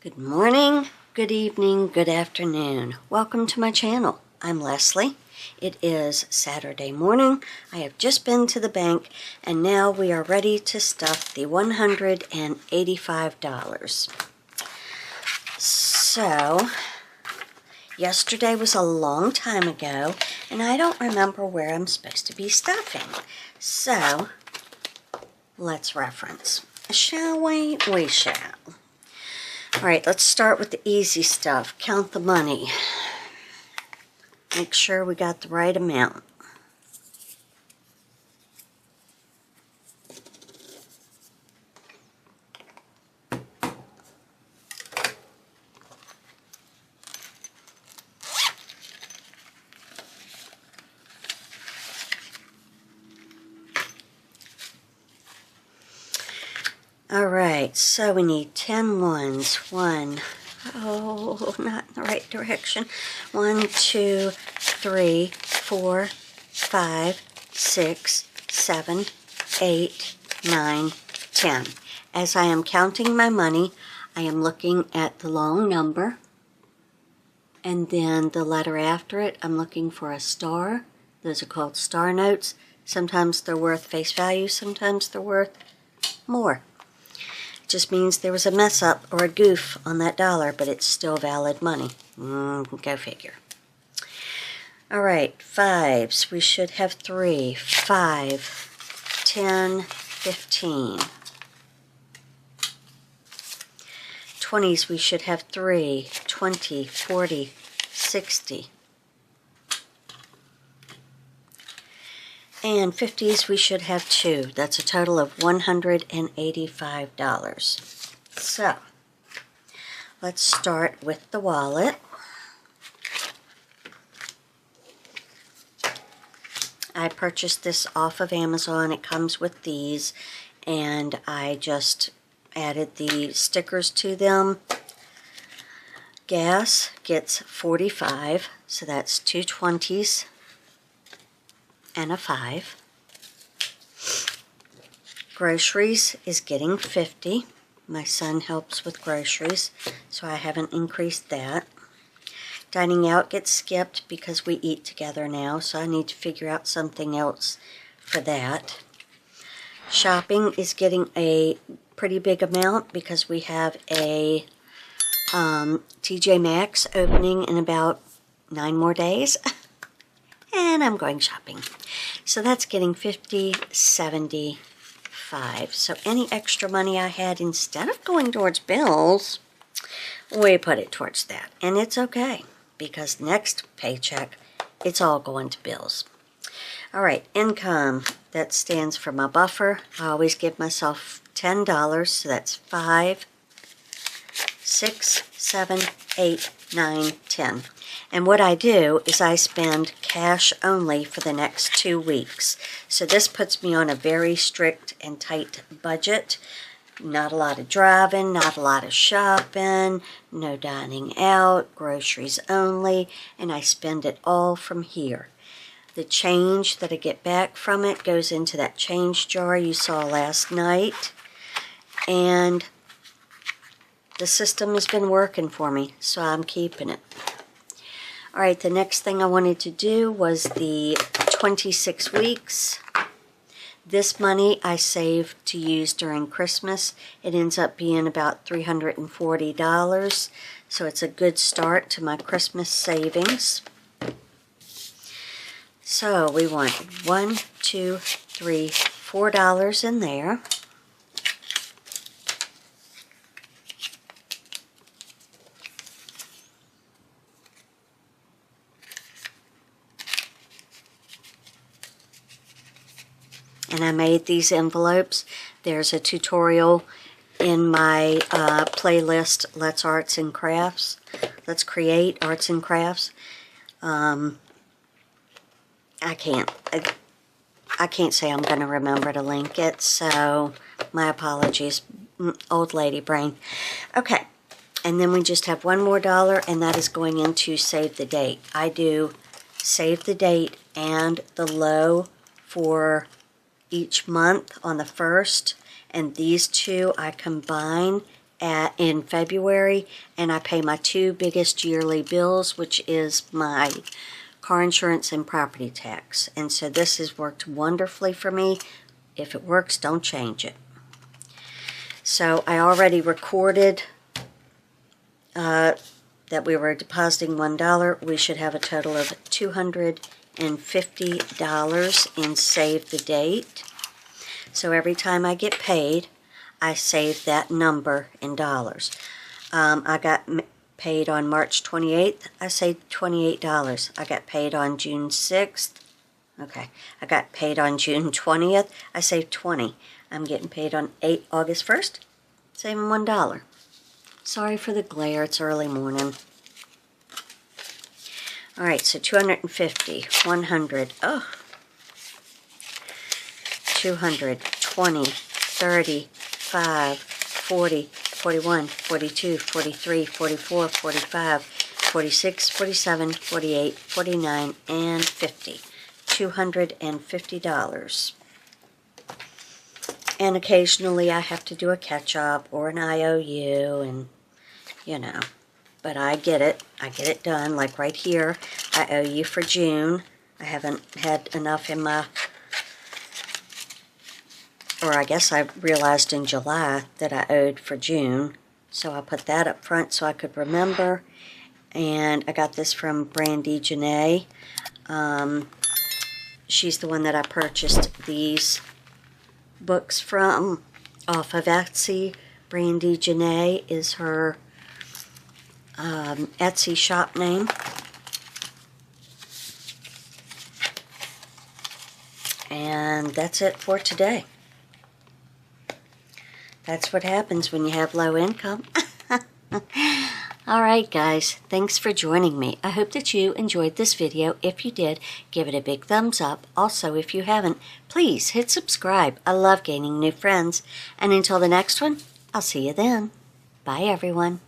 Good morning, good evening, good afternoon. Welcome to my channel. I'm Leslie. It is Saturday morning. I have just been to the bank and now we are ready to stuff the $185. So, yesterday was a long time ago and I don't remember where I'm supposed to be stuffing. So, let's reference. Shall we? We shall. Alright, let's start with the easy stuff. Count the money. Make sure we got the right amount. Alright, so we need 10 ones. Oh, not in the right direction. 1, 2, 3, 4, 5, 6, 7, 8, 9, 10. As I am counting my money, I am looking at the long number, and then the letter after it, I'm looking for a star. Those are called star notes. Sometimes they're worth face value, sometimes they're worth more. Just means there was a mess up or a goof on that dollar, but it's still valid money. Go figure. Alright, fives. We should have 3. 5, 10, 15. 20s, we should have 3. 20, 40, 60. And 50s, we should have 2. That's a total of $185. So, let's start with the wallet. I purchased this off of Amazon. It comes with these, and I just added the stickers to them. Gas gets 45, so that's 2 20s. And a 5. Groceries is getting 50. My son helps with groceries, so I haven't increased that. Dining out gets skipped because we eat together now, so I need to figure out something else for that. Shopping is getting a pretty big amount because we have a TJ Maxx opening in about 9 more days. And I'm going shopping. So that's getting 50, 75. So any extra money I had, instead of going towards bills, we put it towards that. And it's okay, because next paycheck, it's all going to bills. Alright, income. That stands for my buffer. I always give myself $10, so that's 5, 6, 7, 8, 9, 10. And what I do is I spend cash only for the next 2 weeks. So this puts me on a very strict and tight budget. Not a lot of driving, not a lot of shopping, no dining out, groceries only, and I spend it all from here. The change that I get back from it goes into that change jar you saw last night. And the system has been working for me, so I'm keeping it. Alright, the next thing I wanted to do was the 26 weeks. This money I save to use during Christmas. It ends up being about $340, so it's a good start to my Christmas savings. So we want $1, 2, 3, $4 in there. And I made these envelopes. There's a tutorial in my playlist, Let's Arts and Crafts. Let's Create Arts and Crafts. I can't say I'm going to remember to link it, so my apologies, old lady brain. Okay, and then we just have one more dollar, and that is going into Save the Date. I do Save the Date and the low for each month on the 1st, and these two I combine in February, and I pay my two biggest yearly bills, which is my car insurance and property tax. And so this has worked wonderfully for me. If it works, don't change it. So I already recorded that we were depositing $1. We should have a total of $250 in save the date. So every time I get paid, I save that number in dollars. I got paid on March 28th. I saved $28. I got paid on June 6th. Okay. I got paid on June 20th. I saved $20. I'm getting paid on August 1st. Saving $1. Sorry for the glare. It's early morning. All right. So 250, 100. Oh. 200, 20, 30, 5, 40, 41, 42, 43, 44, 45, 46, 47, 48, 49, and 50. $250. And occasionally I have to do a catch-up or an IOU, and, you know, but I get it. I get it done. Like right here, I owe you for June. I haven't had enough in my... Or I guess I realized in July that I owed for June. So I put that up front so I could remember. And I got this from Brandy Janae. She's the one that I purchased these books from off of Etsy. Brandy Janae is her Etsy shop name. And that's it for today. That's what happens when you have low income. Alright guys, thanks for joining me. I hope that you enjoyed this video. If you did, give it a big thumbs up. Also, if you haven't, please hit subscribe. I love gaining new friends. And until the next one, I'll see you then. Bye everyone.